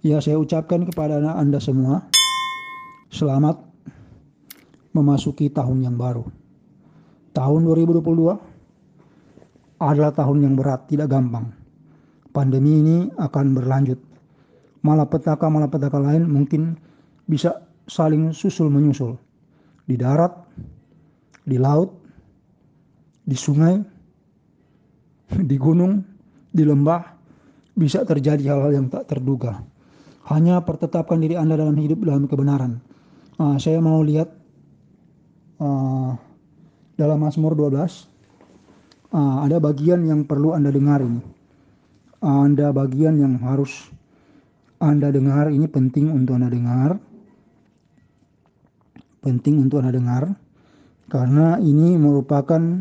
Ya, saya ucapkan kepada Anda semua, selamat memasuki tahun yang baru. Tahun 2022 adalah tahun yang berat, tidak gampang. Pandemi ini akan berlanjut. Malapetaka lain mungkin bisa saling susul menyusul. Di darat, di laut, di sungai, di gunung, di lembah, bisa terjadi hal-hal yang tak terduga. Hanya pertetapkan diri Anda dalam hidup dalam kebenaran. Saya mau lihat dalam Mazmur 12, ada bagian yang perlu Anda dengar ini. Ada bagian yang harus Anda dengar, ini penting untuk Anda dengar. Penting untuk Anda dengar, karena ini merupakan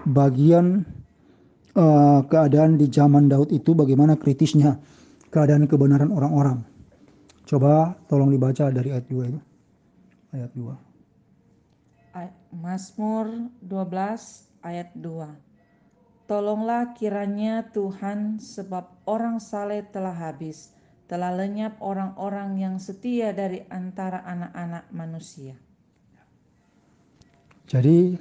bagian keadaan di zaman Daud itu, bagaimana kritisnya keadaan kebenaran orang-orang. Coba tolong dibaca dari ayat 2 itu. Ayat 2. Mazmur 12 ayat 2. Tolonglah kiranya Tuhan, sebab orang saleh telah habis, telah lenyap orang-orang yang setia dari antara anak-anak manusia. Jadi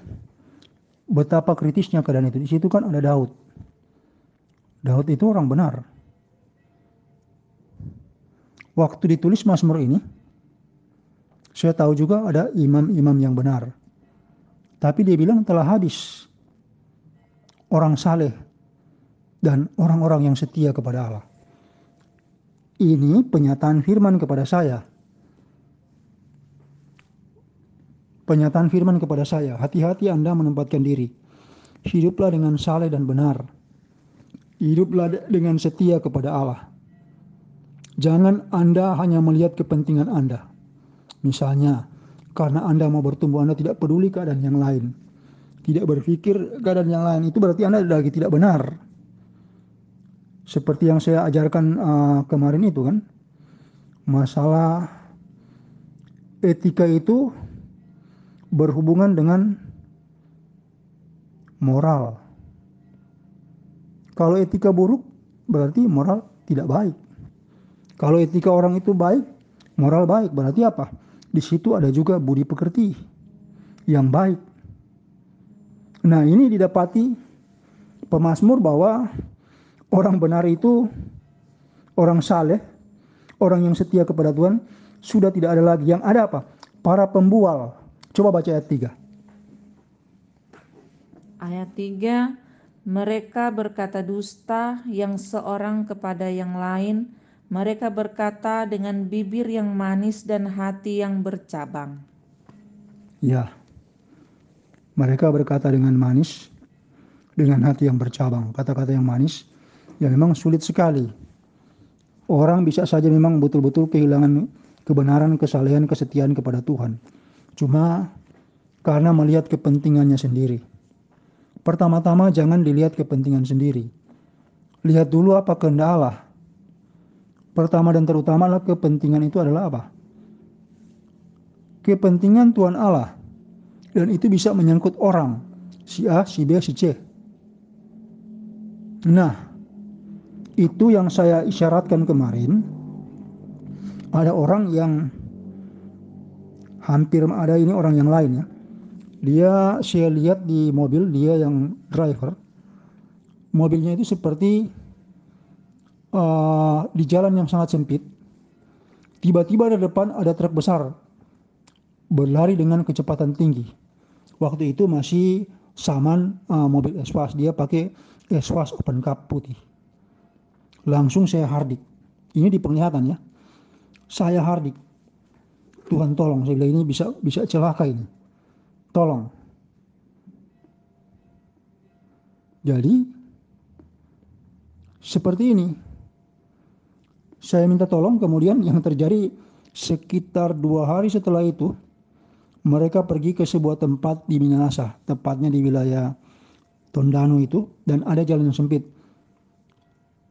betapa kritisnya keadaan itu. Di situ kan ada Daud. Daud itu orang benar. Waktu ditulis Mazmur ini, saya tahu juga ada imam-imam yang benar. Tapi dia bilang telah habis orang saleh dan orang-orang yang setia kepada Allah. Ini penyataan firman kepada saya. Penyataan firman kepada saya, hati-hati Anda menempatkan diri. Hiduplah dengan saleh dan benar. Hiduplah dengan setia kepada Allah. Jangan Anda hanya melihat kepentingan Anda. Misalnya, karena Anda mau bertumbuh, Anda tidak peduli keadaan yang lain. Tidak berpikir keadaan yang lain, itu berarti Anda lagi tidak benar. Seperti yang saya ajarkan kemarin itu kan. Masalah etika itu berhubungan dengan moral. Kalau etika buruk, berarti moral tidak baik. Kalau etika orang itu baik, moral baik, berarti apa? Di situ ada juga budi pekerti yang baik. Nah, ini didapati pemazmur bahwa orang benar itu, orang saleh, orang yang setia kepada Tuhan, sudah tidak ada lagi. Yang ada apa? Para pembual. Coba baca ayat 3. Ayat 3, mereka berkata dusta yang seorang kepada yang lain, mereka berkata dengan bibir yang manis dan hati yang bercabang. Ya, mereka berkata dengan manis, dengan hati yang bercabang. Kata-kata yang manis, ya memang sulit sekali. Orang bisa saja memang betul-betul kehilangan kebenaran, kesalehan, kesetiaan kepada Tuhan. Cuma karena melihat kepentingannya sendiri. Pertama-tama jangan dilihat kepentingan sendiri. Lihat dulu apa kehendak Allah. Pertama dan terutama adalah kepentingan itu adalah apa? Kepentingan Tuhan Allah. Dan itu bisa menyangkut orang. Si A, si B, si C. Nah, itu yang saya isyaratkan kemarin. Ada orang yang hampir ada ini orang yang lain ya. Dia, saya lihat di mobil, dia yang driver. Mobilnya itu seperti di jalan yang sangat sempit. Tiba-tiba di depan ada truk besar berlari dengan kecepatan tinggi. Waktu itu masih zaman mobil Espas, dia pakai Espas open cup putih. Langsung saya hardik. Ini di penglihatan ya. Saya hardik. Tuhan tolong, saya bilang ini bisa celaka ini. Tolong. Jadi seperti ini. Saya minta tolong, kemudian yang terjadi sekitar 2 hari setelah itu, mereka pergi ke sebuah tempat di Minahasa, tepatnya di wilayah Tondano itu, dan ada jalan yang sempit.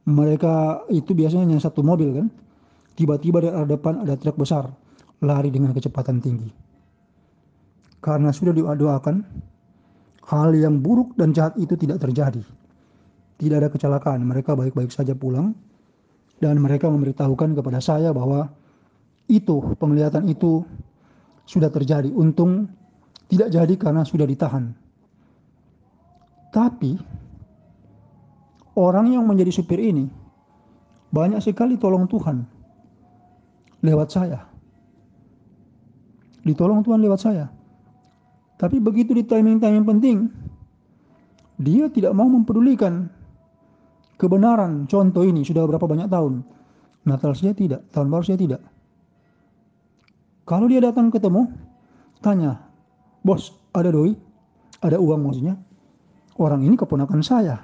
Mereka itu biasanya hanya satu mobil kan, tiba-tiba di arah depan ada truk besar, lari dengan kecepatan tinggi. Karena sudah didoakan, hal yang buruk dan jahat itu tidak terjadi. Tidak ada kecelakaan, mereka baik-baik saja pulang. Dan mereka memberitahukan kepada saya bahwa penglihatan itu sudah terjadi. Untung tidak jadi karena sudah ditahan. Tapi orang yang menjadi supir ini banyak sekali tolong Tuhan lewat saya. Ditolong Tuhan lewat saya. Tapi begitu di timing-timing penting, dia tidak mau mempedulikan kebenaran. Contoh ini sudah berapa banyak tahun. Natal saya tidak, tahun baru saya tidak. Kalau dia datang ketemu, tanya, "Bos, ada doi? Ada uang maksudnya? Orang ini keponakan saya."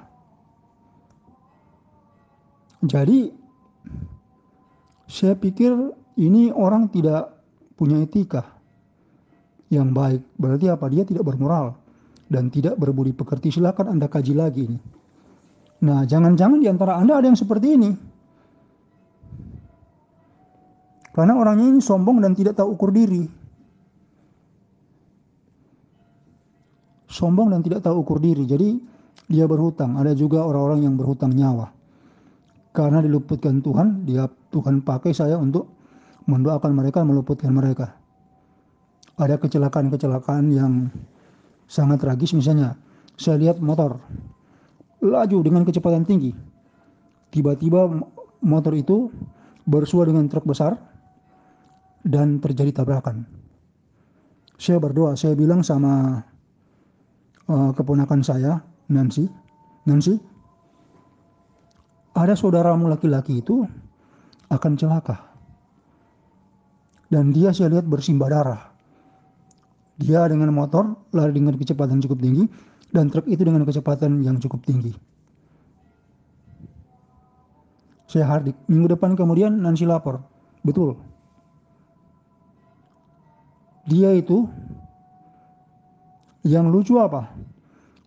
Jadi saya pikir ini orang tidak punya etika yang baik. Berarti apa? Dia tidak bermoral dan tidak berbudi pekerti. Silakan Anda kaji lagi ini. Nah, jangan-jangan di antara Anda ada yang seperti ini. Karena orangnya ini sombong dan tidak tahu ukur diri. Sombong dan tidak tahu ukur diri. Jadi dia berhutang. Ada juga orang-orang yang berhutang nyawa. Karena diluputkan Tuhan, Tuhan pakai saya untuk mendoakan mereka, meluputkan mereka. Ada kecelakaan-kecelakaan yang sangat tragis. Misalnya, saya lihat motor laju dengan kecepatan tinggi. Tiba-tiba motor itu bersua dengan truk besar dan terjadi tabrakan. Saya berdoa, saya bilang sama keponakan saya, Nancy, ada saudaramu laki-laki itu akan celaka. Dan dia saya lihat bersimbah darah. Dia dengan motor lari dengan kecepatan cukup tinggi dan truk itu dengan kecepatan yang cukup tinggi. Saya hardik. Minggu depan kemudian Nancy lapor. Betul. Dia itu yang lucu apa?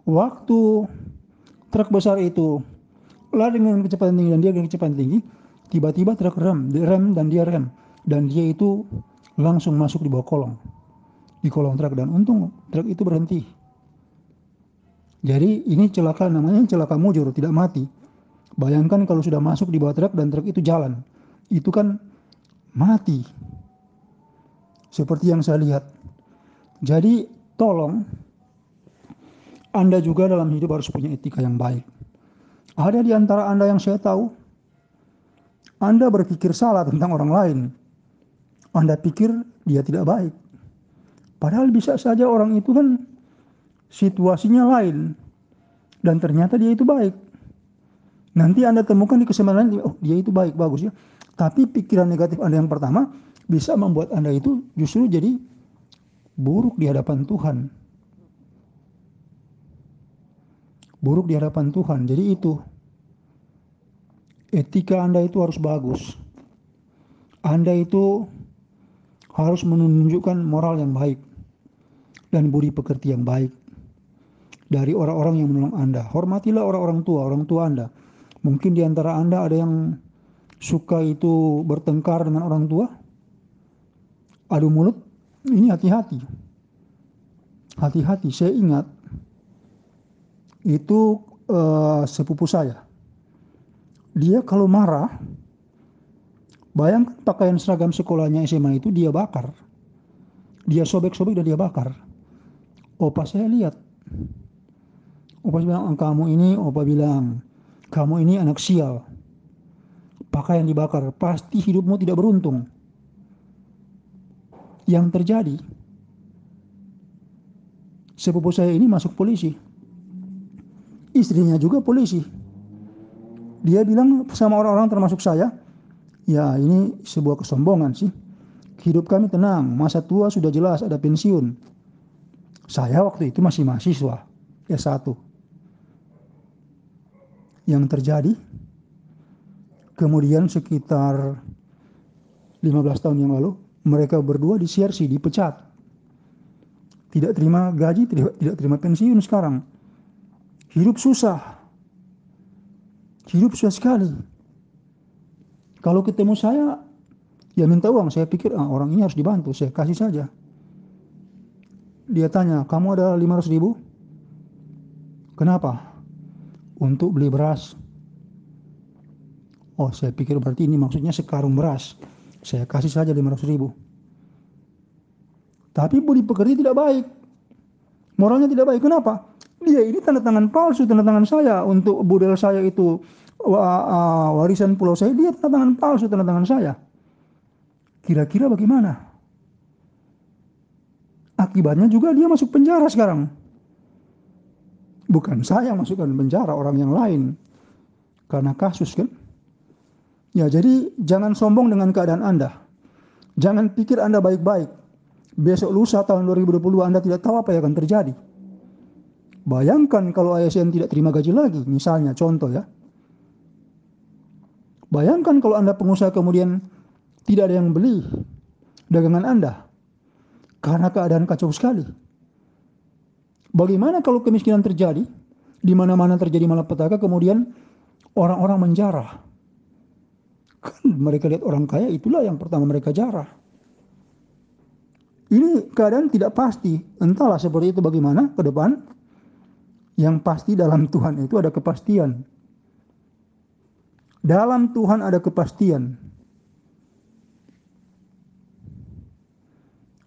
Waktu truk besar itu lari dengan kecepatan tinggi dan dia dengan kecepatan tinggi, tiba-tiba truk rem dan dia rem. Dan dia itu langsung masuk di bawah kolong. Di kolong truk, dan untung truk itu berhenti. Jadi ini celaka, namanya celaka mujur, tidak mati. Bayangkan kalau sudah masuk di bawah truk dan truk itu jalan, itu kan mati. Seperti yang saya lihat. Jadi tolong Anda juga dalam hidup harus punya etika yang baik. Ada di antara Anda yang saya tahu, Anda berpikir salah tentang orang lain. Anda pikir dia tidak baik. Padahal bisa saja orang itu kan situasinya lain. Dan ternyata dia itu baik. Nanti Anda temukan di kesempatan lain, oh dia itu baik, bagus ya. Tapi pikiran negatif Anda yang pertama bisa membuat Anda itu justru jadi buruk di hadapan Tuhan. Buruk di hadapan Tuhan. Jadi itu, etika Anda itu harus bagus. Anda itu harus menunjukkan moral yang baik dan budi pekerti yang baik dari orang-orang yang menolong Anda. Hormatilah orang tua Anda. Mungkin di antara Anda ada yang suka itu bertengkar dengan orang tua, adu mulut. Ini hati-hati. Hati-hati. Saya ingat itu sepupu saya. Dia kalau marah, bayangkan pakaian seragam sekolahnya SMA itu dia bakar. Dia sobek-sobek dan dia bakar. Opa saya lihat. Opa bilang, kamu ini anak sial. Pakaian dibakar, pasti hidupmu tidak beruntung. Yang terjadi, sepupu saya ini masuk polisi. Istrinya juga polisi. Dia bilang sama orang-orang termasuk saya, ya ini sebuah kesombongan sih. Hidup kami tenang, masa tua sudah jelas, ada pensiun. Saya waktu itu masih mahasiswa, S1. Yang terjadi, kemudian sekitar 15 tahun yang lalu, mereka berdua di CRC, dipecat. Tidak terima gaji, tidak terima pensiun sekarang. Hidup susah. Hidup susah sekali. Kalau ketemu saya, ya minta uang. Saya pikir orang ini harus dibantu, saya kasih saja. Dia tanya, kamu ada 500 ribu? Kenapa? Untuk beli beras. Oh, saya pikir berarti ini maksudnya sekarung beras. Saya kasih saja 500.000. Tapi budi pekerti tidak baik. Moralnya tidak baik. Kenapa? Dia ini tanda tangan palsu, tanda tangan saya untuk budel saya itu warisan pulau saya. Dia tanda tangan palsu, tanda tangan saya. Kira-kira bagaimana? Akibatnya juga dia masuk penjara sekarang. Bukan saya masukkan penjara, orang yang lain. Karena kasus kan. Ya, jadi jangan sombong dengan keadaan Anda. Jangan pikir Anda baik-baik. Besok lusa tahun 2022 Anda tidak tahu apa yang akan terjadi. Bayangkan kalau ASN tidak terima gaji lagi, misalnya contoh ya. Bayangkan kalau Anda pengusaha kemudian tidak ada yang beli dagangan Anda karena keadaan kacau sekali. Bagaimana kalau kemiskinan terjadi, di mana-mana terjadi malapetaka, kemudian orang-orang menjarah. Kan mereka lihat orang kaya, itulah yang pertama mereka jarah. Ini keadaan tidak pasti, entahlah seperti itu bagaimana ke depan. Yang pasti dalam Tuhan itu ada kepastian. Dalam Tuhan ada kepastian.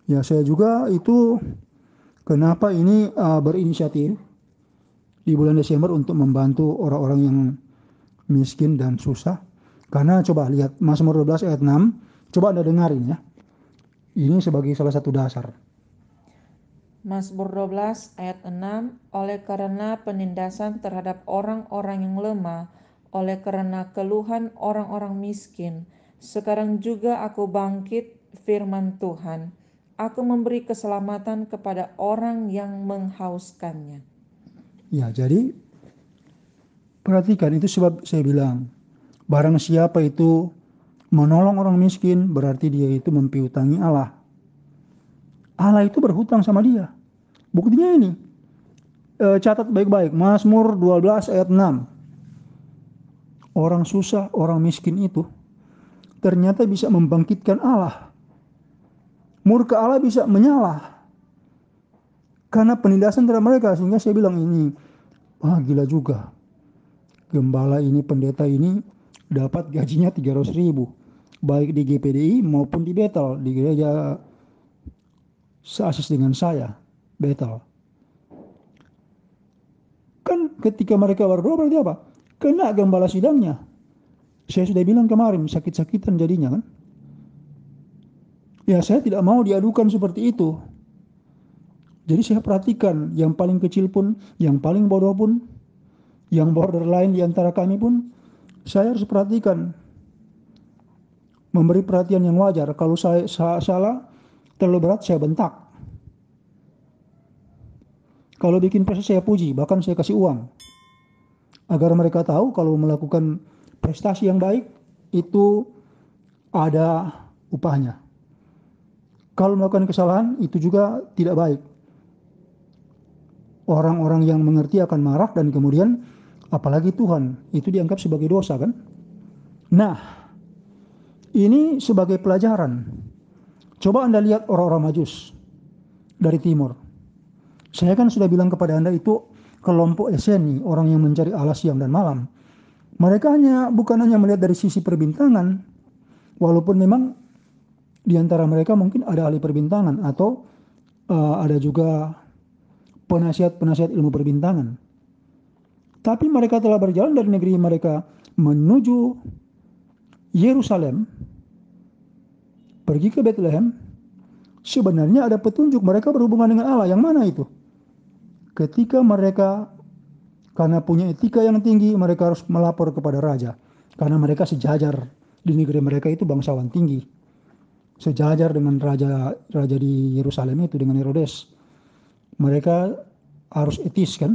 Ya, saya juga itu kenapa ini berinisiatif di bulan Desember untuk membantu orang-orang yang miskin dan susah. Karena coba lihat Mazmur 12 ayat 6, coba Anda dengarin ya. Ini sebagai salah satu dasar. Mazmur 12 ayat 6, oleh karena penindasan terhadap orang-orang yang lemah, oleh karena keluhan orang-orang miskin, sekarang juga aku bangkit, firman Tuhan. Aku memberi keselamatan kepada orang yang menghauskannya. Ya, jadi perhatikan itu sebab saya bilang, barang siapa itu menolong orang miskin, berarti dia itu mempiutangi Allah. Allah itu berhutang sama dia. Buktinya ini, catat baik-baik, Mazmur 12 ayat 6. Orang susah, orang miskin itu ternyata bisa membangkitkan Allah. Murka Allah bisa menyala karena penindasan terhadap mereka. Sehingga saya bilang ini, wah gila juga. Gembala ini, pendeta ini dapat gajinya 300.000. Baik di GPDI maupun di Bethel, di gereja seasis dengan saya, Bethel. Kan ketika mereka berdoa berarti apa? Kena gembala sidangnya. Saya sudah bilang kemarin, sakit-sakitan jadinya kan. Ya, saya tidak mau diadukan seperti itu. Jadi saya perhatikan, yang paling kecil pun, yang paling bodoh pun, yang borderline di antara kami pun, saya harus perhatikan. Memberi perhatian yang wajar. Kalau saya salah, terlalu berat saya bentak. Kalau bikin prestasi saya puji, bahkan saya kasih uang. Agar mereka tahu kalau melakukan prestasi yang baik, itu ada upahnya. Kalau melakukan kesalahan, itu juga tidak baik. Orang-orang yang mengerti akan marah dan kemudian, apalagi Tuhan, itu dianggap sebagai dosa kan. Nah, ini sebagai pelajaran. Coba Anda lihat orang-orang Majus dari timur. Saya kan sudah bilang kepada Anda itu kelompok Eseni, orang yang mencari Allah siang dan malam. Mereka bukan hanya melihat dari sisi perbintangan, walaupun memang di antara mereka mungkin ada ahli perbintangan atau ada juga penasihat-penasihat ilmu perbintangan. Tapi mereka telah berjalan dari negeri mereka menuju Yerusalem, pergi ke Bethlehem. Sebenarnya ada petunjuk mereka berhubungan dengan Allah. Yang mana itu? Ketika mereka karena punya etika yang tinggi, mereka harus melapor kepada raja. Karena mereka sejajar di negeri mereka itu bangsawan tinggi. Sejajar dengan raja di Yerusalem itu, dengan Herodes. Mereka harus etis kan,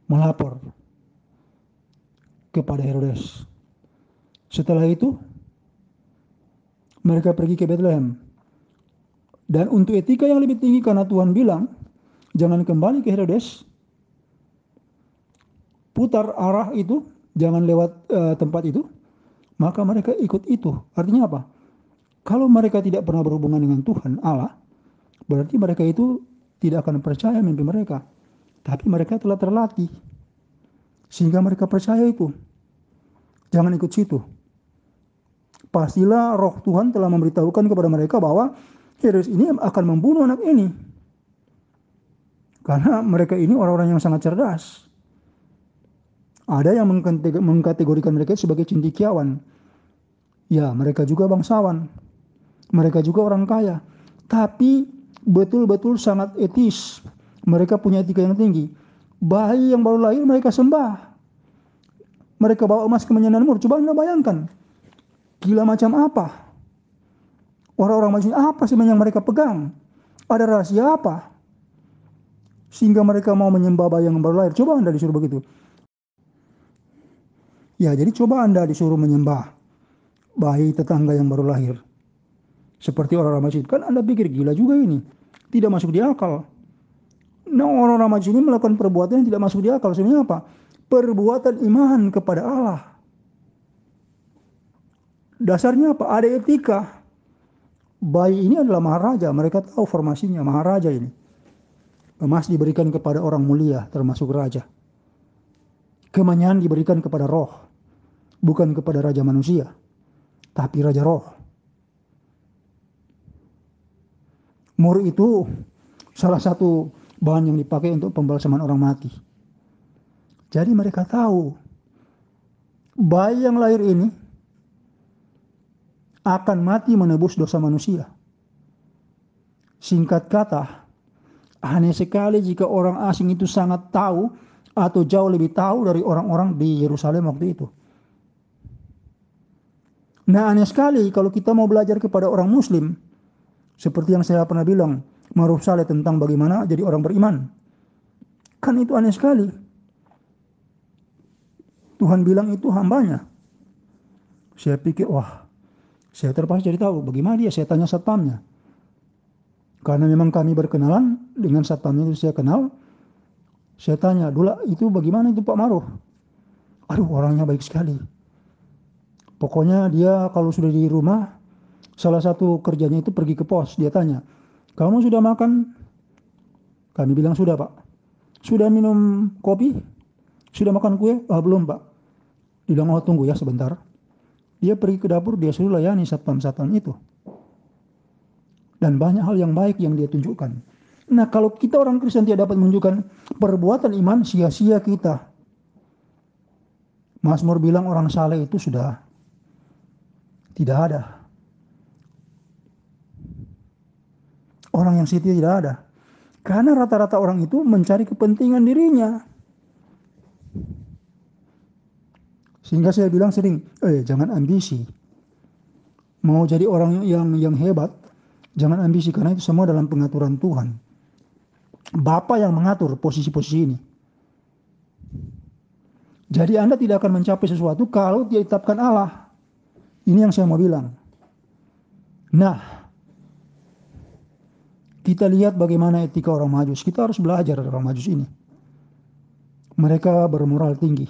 melapor kepada Herodes. Setelah itu mereka pergi ke Bethlehem. Dan untuk etika yang lebih tinggi, karena Tuhan bilang jangan kembali ke Herodes, putar arah itu, jangan lewat tempat itu, maka mereka ikut itu. Artinya apa? Kalau mereka tidak pernah berhubungan dengan Tuhan Allah, berarti mereka itu tidak akan percaya mimpi mereka. Tapi mereka telah terlatih sehingga mereka percaya itu. Jangan ikut situ. Pastilah roh Tuhan telah memberitahukan kepada mereka bahwa Herodes ini akan membunuh anak ini. Karena mereka ini orang-orang yang sangat cerdas. Ada yang mengkategorikan mereka sebagai cendekiawan. Ya, mereka juga bangsawan. Mereka juga orang kaya. Tapi betul-betul sangat etis. Mereka punya etika yang tinggi. Bayi yang baru lahir mereka sembah. Mereka bawa emas kemenyan dan mur. Coba Anda bayangkan. Gila macam apa? Orang-orang Majus apa sih yang mereka pegang? Ada rahasia apa? Sehingga mereka mau menyembah bayi yang baru lahir. Coba Anda disuruh begitu. Ya, jadi coba Anda disuruh menyembah bayi tetangga yang baru lahir. Seperti orang-orang Majus. Kan Anda pikir gila juga ini. Tidak masuk di akal. Nah, orang-orang Majus ini melakukan perbuatan yang tidak masuk di akal. Sebenarnya apa? Perbuatan iman kepada Allah. Dasarnya apa? Ada etika. Bayi ini adalah maharaja. Mereka tahu formasinya maharaja ini. Emas diberikan kepada orang mulia termasuk raja. Kemenyan diberikan kepada roh. Bukan kepada raja manusia. Tapi raja roh. Mur itu salah satu bahan yang dipakai untuk pembalsaman orang mati. Jadi mereka tahu bayi yang lahir ini akan mati menebus dosa manusia. Singkat kata, aneh sekali jika orang asing itu sangat tahu atau jauh lebih tahu dari orang-orang di Yerusalem waktu itu. Nah, aneh sekali kalau kita mau belajar kepada orang Muslim, seperti yang saya pernah bilang, Ma'ruf Saleh tentang bagaimana jadi orang beriman. Kan itu aneh sekali. Tuhan bilang itu hambanya. Saya pikir, wah, saya terpaksa jadi tahu bagaimana dia. Saya tanya satpamnya. Karena memang kami berkenalan dengan satpamnya itu saya kenal. Saya tanya, dulu itu bagaimana itu Pak Ma'ruf? Aduh, orangnya baik sekali. Pokoknya dia kalau sudah di rumah, salah satu kerjanya itu pergi ke pos. Dia tanya, kamu sudah makan? Kami bilang sudah Pak. Sudah minum kopi? Sudah makan kue? Belum Pak. Dia bilang, oh tunggu ya sebentar. Dia pergi ke dapur, dia suruh layani satpam-satpam itu. Dan banyak hal yang baik yang dia tunjukkan. Nah, kalau kita orang Kristen tidak dapat menunjukkan perbuatan iman, sia-sia kita. Mazmur bilang orang saleh itu sudah tidak ada. Orang yang setia tidak ada. Karena rata-rata orang itu mencari kepentingan dirinya. Sehingga saya bilang sering, jangan ambisi. Mau jadi orang yang hebat, jangan ambisi karena itu semua dalam pengaturan Tuhan. Bapa yang mengatur posisi-posisi ini. Jadi Anda tidak akan mencapai sesuatu kalau dia ditetapkan Allah. Ini yang saya mau bilang. Nah, kita lihat bagaimana etika orang Majus. Kita harus belajar dari orang Majus ini. Mereka bermoral tinggi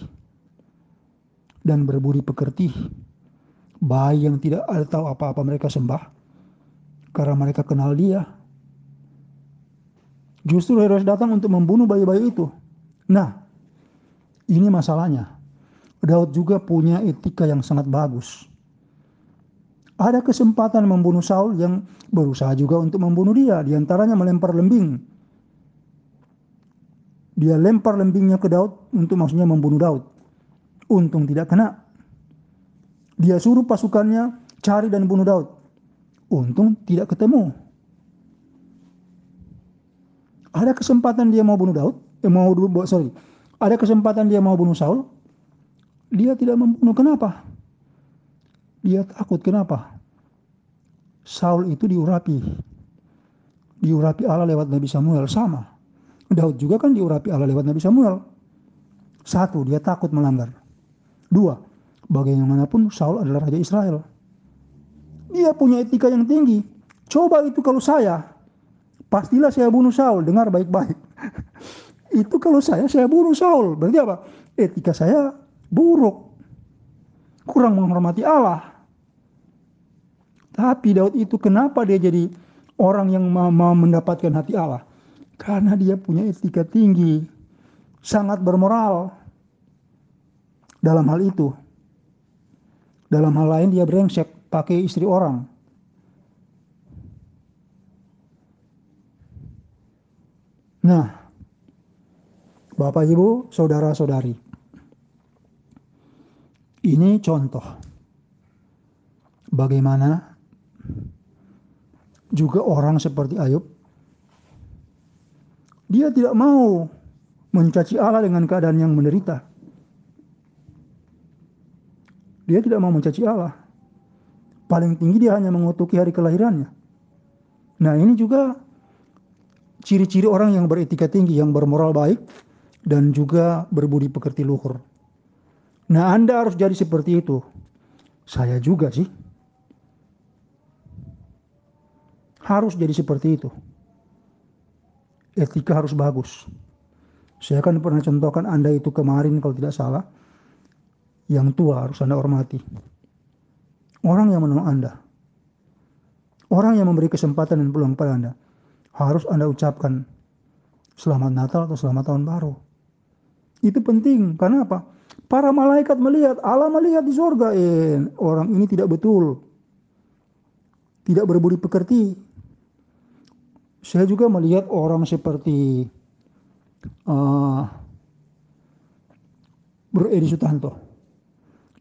dan berbudi pekerti. Bayi yang tidak tahu apa-apa mereka sembah karena mereka kenal dia. Justru Herodes datang untuk membunuh bayi-bayi itu. Nah, ini masalahnya. Daud juga punya etika yang sangat bagus. Ada kesempatan membunuh Saul yang berusaha juga untuk membunuh dia. Di antaranya melempar lembing. Dia lempar lembingnya ke Daud untuk maksudnya membunuh Daud. Untung tidak kena. Dia suruh pasukannya cari dan bunuh Daud. Untung tidak ketemu. Ada kesempatan dia mau bunuh Daud. Ada kesempatan dia mau bunuh Saul. Dia tidak membunuh. Kenapa? Dia takut. Kenapa? Saul itu diurapi. Diurapi Allah lewat Nabi Samuel. Sama. Daud juga kan diurapi Allah lewat Nabi Samuel. 1, dia takut melanggar. 2, bagaimanapun Saul adalah Raja Israel. Dia punya etika yang tinggi. Coba itu kalau saya, pastilah saya bunuh Saul. Dengar baik-baik. Itu kalau saya bunuh Saul. Berarti apa? Etika saya buruk. Kurang menghormati Allah. Tapi Daud itu kenapa dia jadi orang yang mau mendapatkan hati Allah? Karena dia punya etika tinggi. Sangat bermoral dalam hal itu. Dalam hal lain dia brengsek, pakai istri orang. Nah, Bapak Ibu, saudara-saudari, ini contoh bagaimana juga orang seperti Ayub, dia tidak mau mencaci Allah dengan keadaan yang menderita. Dia tidak mau mencaci Allah. Paling tinggi dia hanya mengutuki hari kelahirannya. Nah, ini juga ciri-ciri orang yang beretika tinggi, yang bermoral baik, dan juga berbudi pekerti luhur. Nah, Anda harus jadi seperti itu. Saya juga sih. Harus jadi seperti itu. Etika harus bagus. Saya kan pernah contohkan Anda itu kemarin kalau tidak salah. Yang tua harus Anda hormati. Orang yang menolong Anda. Orang yang memberi kesempatan dan peluang pada Anda. Harus Anda ucapkan selamat Natal atau selamat Tahun Baru. Itu penting. Karena apa? Para malaikat melihat, Allah melihat di surga. Orang ini tidak betul. Tidak berbudi pekerti. Saya juga melihat orang seperti Bro Edi Sutanto.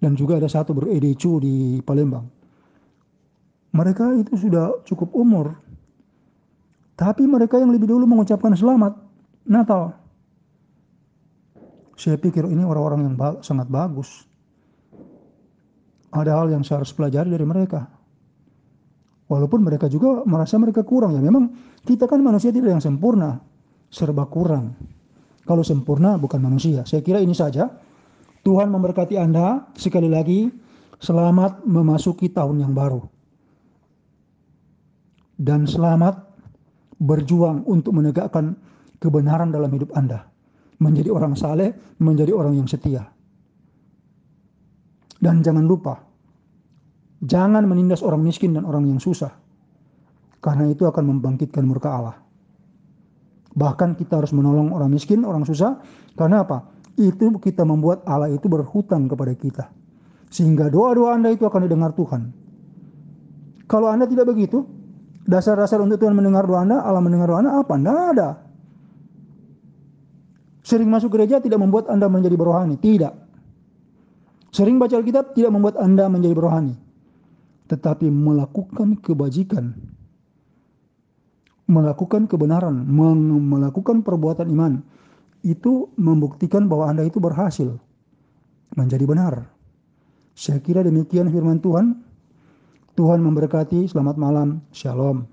Dan juga ada satu Bro Edi Cu di Palembang. Mereka itu sudah cukup umur. Tapi mereka yang lebih dulu mengucapkan selamat Natal. Saya pikir ini orang-orang yang sangat bagus. Ada hal yang saya harus pelajari dari mereka. Walaupun mereka juga merasa mereka kurang. Ya memang kita kan manusia tidak yang sempurna. Serba kurang. Kalau sempurna bukan manusia. Saya kira ini saja. Tuhan memberkati Anda. Sekali lagi, selamat memasuki tahun yang baru. Dan selamat berjuang untuk menegakkan kebenaran dalam hidup Anda. Menjadi orang saleh, menjadi orang yang setia. Dan jangan lupa, jangan menindas orang miskin dan orang yang susah. Karena itu akan membangkitkan murka Allah. Bahkan kita harus menolong orang miskin, orang susah. Karena apa? Itu kita membuat Allah itu berhutang kepada kita. Sehingga doa-doa Anda itu akan didengar Tuhan. Kalau Anda tidak begitu, dasar-dasar untuk Tuhan mendengar doa Anda, Allah mendengar doa Anda, apa? Tidak ada. Sering masuk gereja tidak membuat Anda menjadi berohani. Tidak. Sering baca Alkitab tidak membuat Anda menjadi berohani. Tetapi melakukan kebajikan, melakukan kebenaran, melakukan perbuatan iman, itu membuktikan bahwa Anda itu berhasil menjadi benar. Saya kira demikian firman Tuhan. Tuhan memberkati. Selamat malam. Shalom.